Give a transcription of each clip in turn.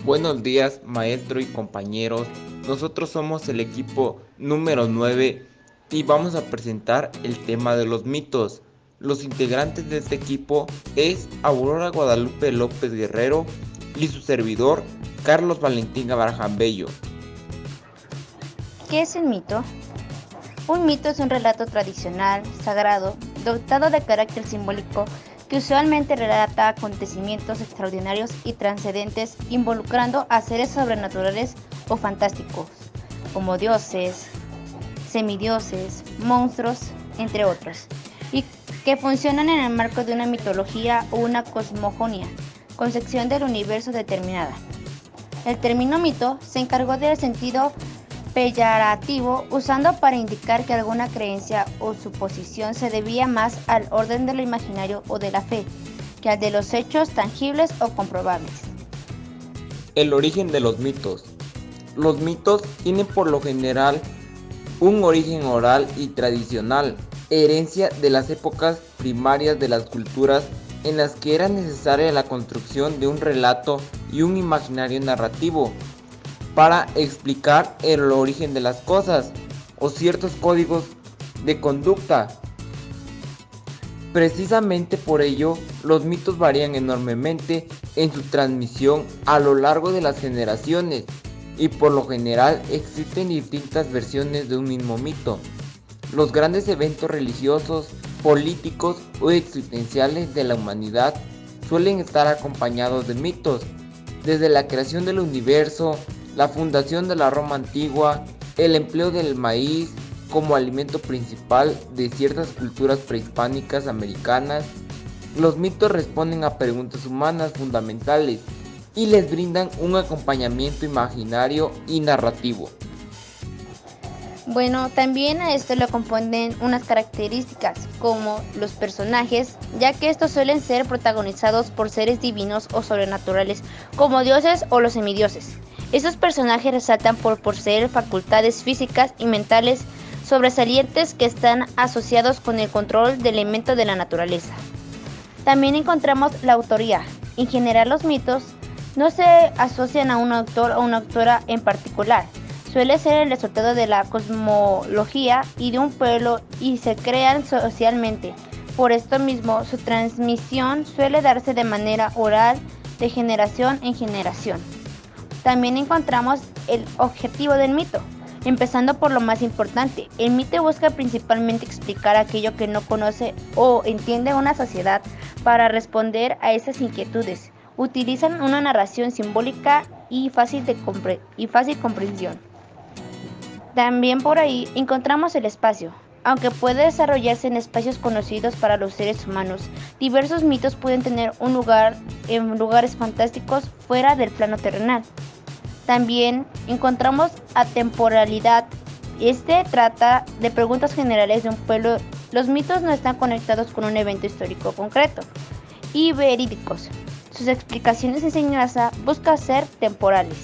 Buenos días, maestro y compañeros. Nosotros somos el equipo número 9 y vamos a presentar el tema de los mitos. Los integrantes de este equipo es Aurora Guadalupe López Guerrero y su servidor Carlos Valentín Abraham Bello. ¿Qué es el mito? Un mito es un relato tradicional, sagrado, dotado de carácter simbólico, que usualmente relata acontecimientos extraordinarios y trascendentes involucrando a seres sobrenaturales o fantásticos, como dioses, semidioses, monstruos, entre otros, y que funcionan en el marco de una mitología o una cosmogonía, concepción del universo determinada. El término mito se encargó del sentido peyorativo, usando para indicar que alguna creencia o suposición se debía más al orden de lo imaginario o de la fe, que al de los hechos tangibles o comprobables. El origen de los mitos. Los mitos tienen por lo general un origen oral y tradicional, herencia de las épocas primarias de las culturas en las que era necesaria la construcción de un relato y un imaginario narrativo para explicar el origen de las cosas o ciertos códigos de conducta. Precisamente por ello, los mitos varían enormemente en su transmisión a lo largo de las generaciones y por lo general existen distintas versiones de un mismo mito. Los grandes eventos religiosos, políticos o existenciales de la humanidad suelen estar acompañados de mitos, desde la creación del universo, la fundación de la Roma antigua, el empleo del maíz como alimento principal de ciertas culturas prehispánicas americanas. Los mitos responden a preguntas humanas fundamentales y les brindan un acompañamiento imaginario y narrativo. Bueno, también a esto le componen unas características, como los personajes, ya que estos suelen ser protagonizados por seres divinos o sobrenaturales, como dioses o los semidioses. Estos personajes resaltan por poseer facultades físicas y mentales sobresalientes que están asociados con el control de elementos de la naturaleza. También encontramos la autoría. En general, los mitos no se asocian a un autor o una autora en particular. Suele ser el resultado de la cosmología y de un pueblo y se crean socialmente. Por esto mismo, su transmisión suele darse de manera oral de generación en generación. También encontramos el objetivo del mito, empezando por lo más importante. El mito busca principalmente explicar aquello que no conoce o entiende una sociedad. Para responder a esas inquietudes, utilizan una narración simbólica y fácil comprensión. También por ahí encontramos el espacio. Aunque puede desarrollarse en espacios conocidos para los seres humanos, diversos mitos pueden tener un lugar en lugares fantásticos fuera del plano terrenal. También encontramos atemporalidad. Este trata de preguntas generales de un pueblo. Los mitos no están conectados con un evento histórico concreto y verídicos. Sus explicaciones de enseñanza buscan ser temporales.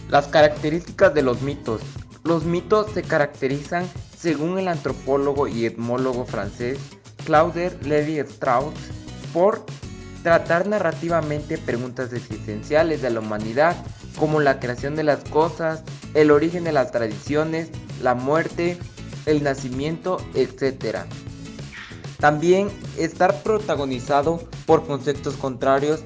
Las características de los mitos. Los mitos se caracterizan, según el antropólogo y etnólogo francés Claude Lévi-Strauss, por tratar narrativamente preguntas existenciales de la humanidad, como la creación de las cosas, el origen de las tradiciones, la muerte, el nacimiento, etc. También estar protagonizado por conceptos contrarios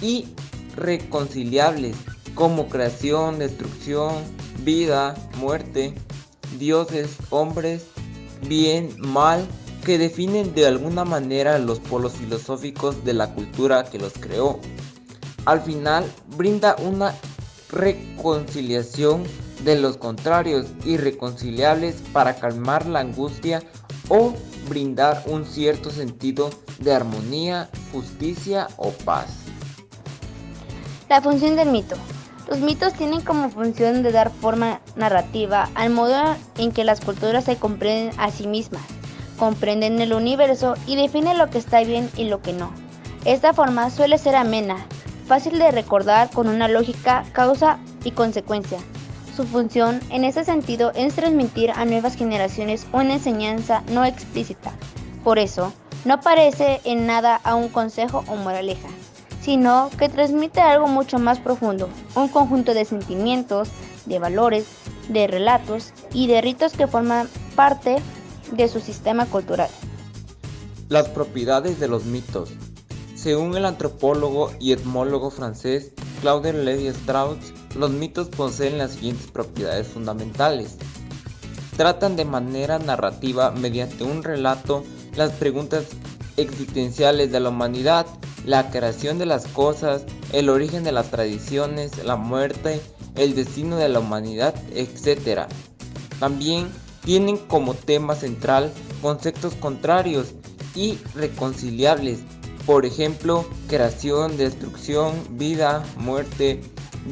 y reconciliables, como creación, destrucción, vida, muerte, dioses, hombres, bien, mal, que definen de alguna manera los polos filosóficos de la cultura que los creó. Al final, brinda una reconciliación de los contrarios irreconciliables para calmar la angustia o brindar un cierto sentido de armonía, justicia o paz. La función del mito. Los mitos tienen como función de dar forma narrativa al modo en que las culturas se comprenden a sí mismas, comprenden el universo y definen lo que está bien y lo que no. Esta forma suele ser amena, fácil de recordar, con una lógica, causa y consecuencia. Su función en ese sentido es transmitir a nuevas generaciones una enseñanza no explícita. Por eso, no parece en nada a un consejo o moraleja, sino que transmite algo mucho más profundo, un conjunto de sentimientos, de valores, de relatos y de ritos que forman parte de su sistema cultural. Las propiedades de los mitos. Según el antropólogo y etnólogo francés Claude Lévi-Strauss, los mitos poseen las siguientes propiedades fundamentales. Tratan de manera narrativa, mediante un relato, las preguntas existenciales de la humanidad, la creación de las cosas, el origen de las tradiciones, la muerte, el destino de la humanidad, etc. También tienen como tema central conceptos contrarios y reconciliables, por ejemplo, creación, destrucción, vida, muerte,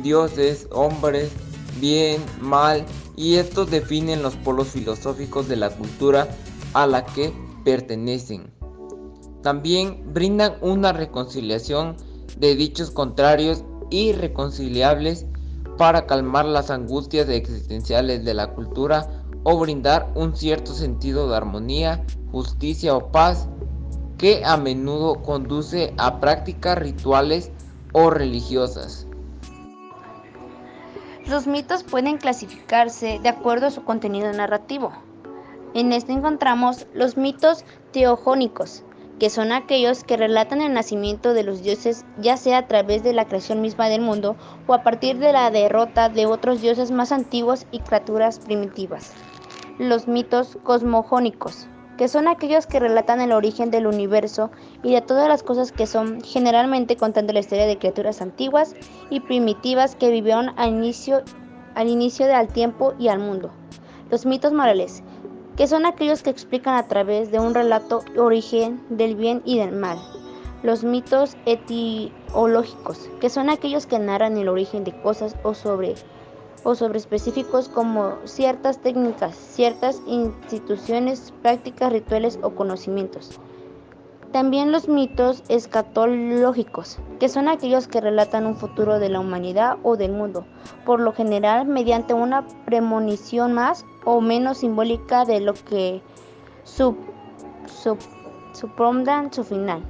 dioses, hombres, bien, mal, y estos definen los polos filosóficos de la cultura a la que pertenecen. También brindan una reconciliación de dichos contrarios y irreconciliables para calmar las angustias existenciales de la cultura o brindar un cierto sentido de armonía, justicia o paz que a menudo conduce a prácticas rituales o religiosas. Los mitos pueden clasificarse de acuerdo a su contenido narrativo. En esto encontramos los mitos teogónicos, que son aquellos que relatan el nacimiento de los dioses, ya sea a través de la creación misma del mundo o a partir de la derrota de otros dioses más antiguos y criaturas primitivas. Los mitos cosmogónicos, que son aquellos que relatan el origen del universo y de todas las cosas que son, generalmente contando la historia de criaturas antiguas y primitivas que vivieron al inicio del tiempo y al mundo. Los mitos morales, que son aquellos que explican a través de un relato el origen del bien y del mal. Los mitos etiológicos, que son aquellos que narran el origen de cosas o sobre específicos como ciertas técnicas, ciertas instituciones, prácticas, rituales o conocimientos. También los mitos escatológicos, que son aquellos que relatan un futuro de la humanidad o del mundo, por lo general mediante una premonición más o menos simbólica de lo que supondrán su final.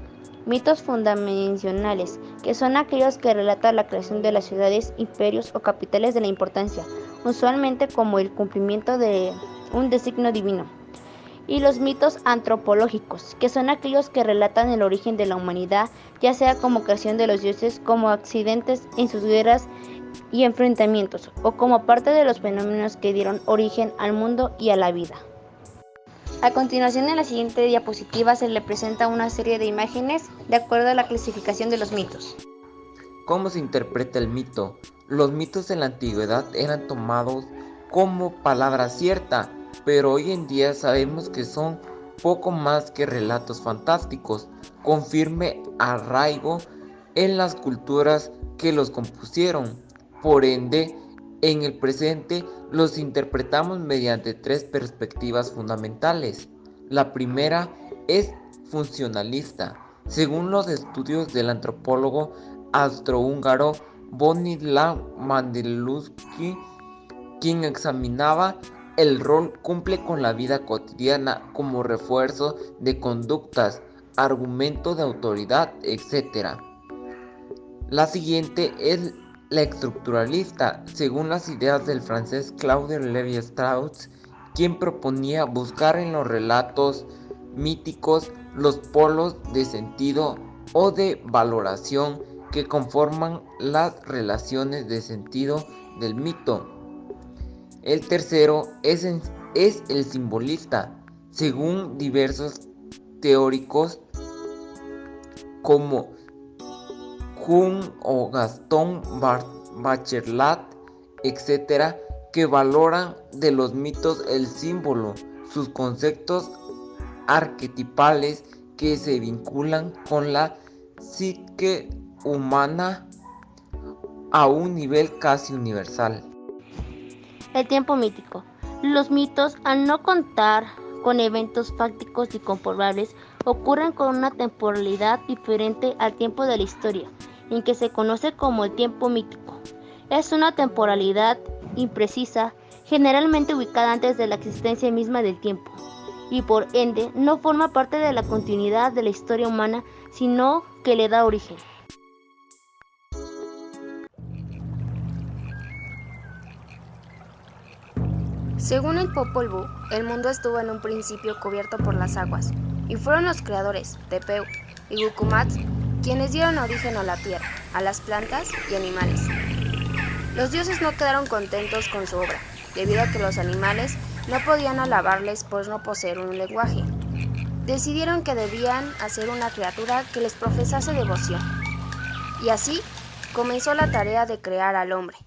Mitos fundacionales, que son aquellos que relatan la creación de las ciudades, imperios o capitales de la importancia, usualmente como el cumplimiento de un designio divino. Y los mitos antropológicos, que son aquellos que relatan el origen de la humanidad, ya sea como creación de los dioses, como accidentes en sus guerras y enfrentamientos, o como parte de los fenómenos que dieron origen al mundo y a la vida. A continuación, en la siguiente diapositiva se le presenta una serie de imágenes de acuerdo a la clasificación de los mitos. ¿Cómo se interpreta el mito? Los mitos en la antigüedad eran tomados como palabra cierta, pero hoy en día sabemos que son poco más que relatos fantásticos, con firme arraigo en las culturas que los compusieron. Por ende, en el presente los interpretamos mediante tres perspectivas fundamentales. La primera es funcionalista, según los estudios del antropólogo austrohúngaro Bronislaw Mandelowski, quien examinaba el rol cumple con la vida cotidiana como refuerzo de conductas, argumento de autoridad, etc. La siguiente es la estructuralista, según las ideas del francés Claude Lévi-Strauss, quien proponía buscar en los relatos míticos los polos de sentido o de valoración que conforman las relaciones de sentido del mito. El tercero es el simbolista, según diversos teóricos como Jung o Gaston Bachelard, etc., que valoran de los mitos el símbolo, sus conceptos arquetipales que se vinculan con la psique humana a un nivel casi universal. El tiempo mítico. Los mitos, al no contar con eventos fácticos y comprobables, ocurren con una temporalidad diferente al tiempo de la historia, en que se conoce como el tiempo mítico. Es una temporalidad imprecisa, generalmente ubicada antes de la existencia misma del tiempo, y por ende no forma parte de la continuidad de la historia humana, sino que le da origen. Según el Popol Vuh, el mundo estuvo en un principio cubierto por las aguas, y fueron los creadores, Tepeu y Gucumatz, quienes dieron origen a la tierra, a las plantas y animales. Los dioses no quedaron contentos con su obra, debido a que los animales no podían alabarles por no poseer un lenguaje. Decidieron que debían hacer una criatura que les profesase devoción, y así comenzó la tarea de crear al hombre.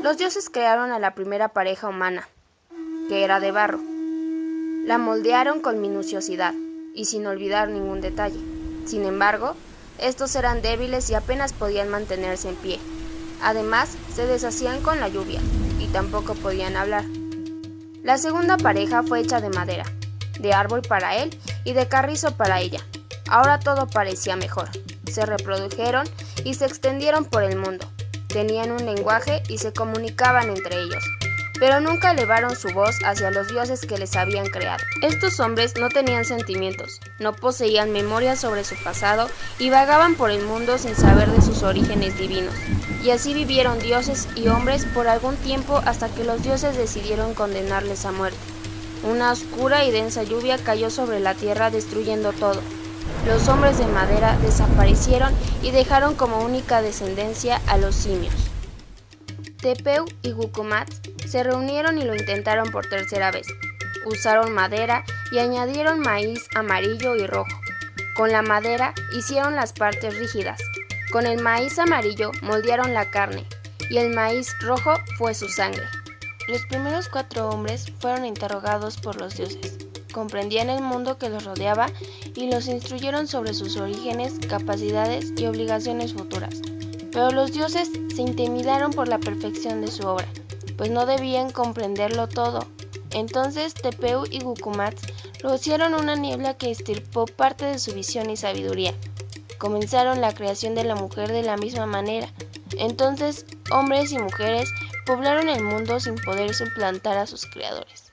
Los dioses crearon a la primera pareja humana, que era de barro. La moldearon con minuciosidad y sin olvidar ningún detalle. Sin embargo, estos eran débiles y apenas podían mantenerse en pie. Además, se deshacían con la lluvia y tampoco podían hablar. La segunda pareja fue hecha de madera, de árbol para él y de carrizo para ella. Ahora todo parecía mejor. Se reprodujeron y se extendieron por el mundo. Tenían un lenguaje y se comunicaban entre ellos, pero nunca elevaron su voz hacia los dioses que les habían creado. Estos hombres no tenían sentimientos, no poseían memoria sobre su pasado y vagaban por el mundo sin saber de sus orígenes divinos. Y así vivieron dioses y hombres por algún tiempo hasta que los dioses decidieron condenarles a muerte. Una oscura y densa lluvia cayó sobre la tierra destruyendo todo. Los hombres de madera desaparecieron y dejaron como única descendencia a los simios. Tepeu y Gucumatz se reunieron y lo intentaron por tercera vez. Usaron madera y añadieron maíz amarillo y rojo. Con la madera hicieron las partes rígidas. Con el maíz amarillo moldearon la carne y el maíz rojo fue su sangre. Los primeros 4 hombres fueron interrogados por los dioses. Comprendían el mundo que los rodeaba y los instruyeron sobre sus orígenes, capacidades y obligaciones futuras. Pero los dioses se intimidaron por la perfección de su obra, pues no debían comprenderlo todo. Entonces Tepeu y Gucumatz rociaron una niebla que extirpó parte de su visión y sabiduría. Comenzaron la creación de la mujer de la misma manera. Entonces hombres y mujeres poblaron el mundo sin poder suplantar a sus creadores.